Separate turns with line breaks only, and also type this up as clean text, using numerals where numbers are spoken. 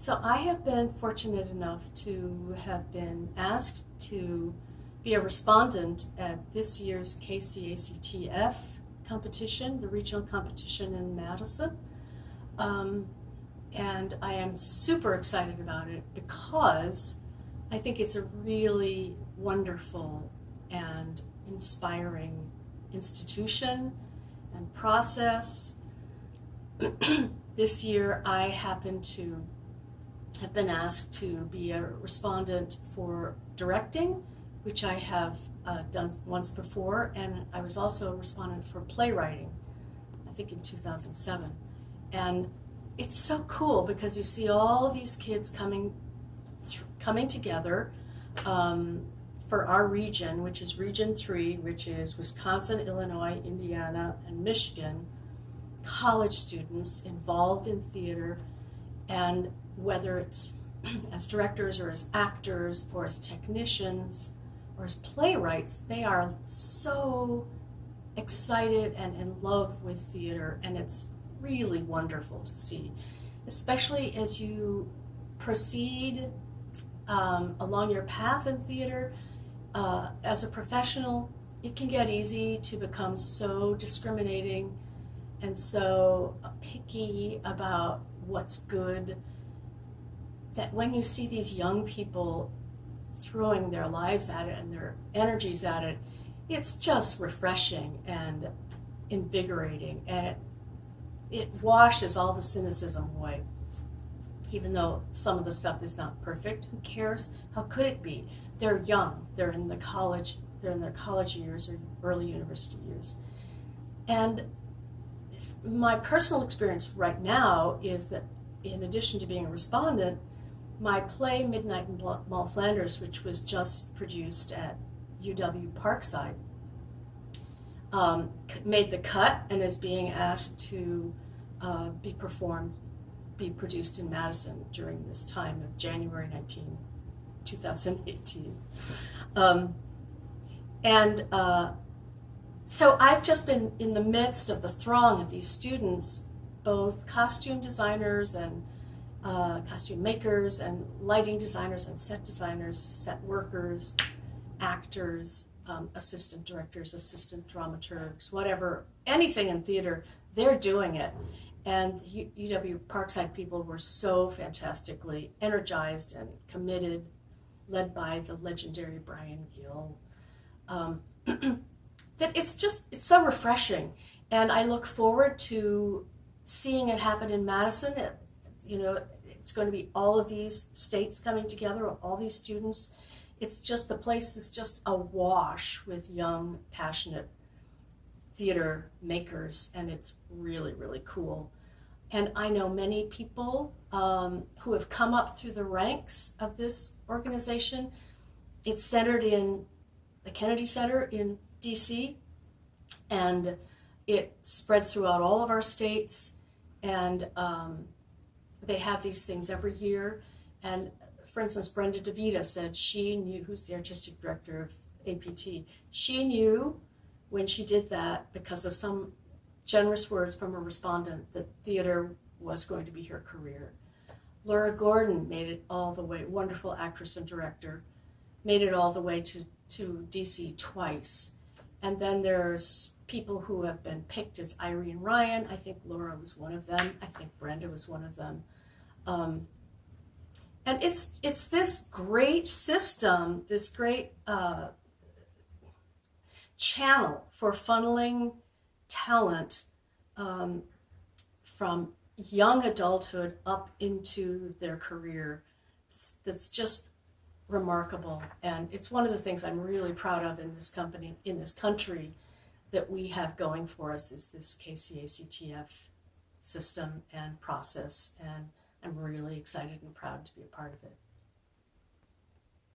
So I have been fortunate enough to have been asked to be a respondent at this year's KCACTF competition, the regional competition in Madison. Um, and I am super excited about it because I think it's a really wonderful and inspiring institution and process. This year I happen to have been asked to be a respondent for directing, which I have done once before, and I was also a respondent for playwriting, I think in 2007. And it's so cool because you see all of these kids coming together for our region, which is Region 3, which is Wisconsin, Illinois, Indiana, and Michigan, college students involved in theater, and whether it's as directors or as actors or as technicians or as playwrights, they are so excited and in love with theater, and it's really wonderful to see, especially as you proceed along your path in theater. As a professional, it can get easy to become so discriminating and so picky about what's good, that when you see these young people throwing their lives at it and their energies at it, it's just refreshing and invigorating, and it washes all the cynicism away. Even though some of the stuff is not perfect, who cares? How could it be? They're young, they're in their college years or early university years. And my personal experience right now is that in addition to being a respondent, my play Midnight and Mall Flanders, which was just produced at UW-Parkside, made the cut and is being asked to be produced in Madison during this time of January 19, 2018. So I've just been in the midst of the throng of these students, both costume designers and costume makers and lighting designers and set designers, set workers, actors, assistant directors, assistant dramaturgs, whatever, anything in theater, they're doing it. And UW-Parkside people were so fantastically energized and committed, led by the legendary Brian Gill, that it's so refreshing. And I look forward to seeing it happen in Madison. It's going to be all of these states coming together, all these students. It's just, the place is just awash with young, passionate theater makers, and it's really, really cool. And I know many people who have come up through the ranks of this organization. It's centered in the Kennedy Center in DC, and it spreads throughout all of our states, and they have these things every year. And for instance, Brenda DeVita said she knew, who's the artistic director of APT, she knew when she did that, because of some generous words from a respondent, that theater was going to be her career. Laura Gordon made it all the way, wonderful actress and director, made it all the way to DC twice. And then there's people who have been picked as Irene Ryan. I think Laura was one of them. I think Brenda was one of them. And it's this great system, this great channel for funneling talent from young adulthood up into their career. That's just remarkable, and it's one of the things I'm really proud of in this country, that we have going for us, is this KCACTF system and process, and I'm really excited and proud to be a part of it.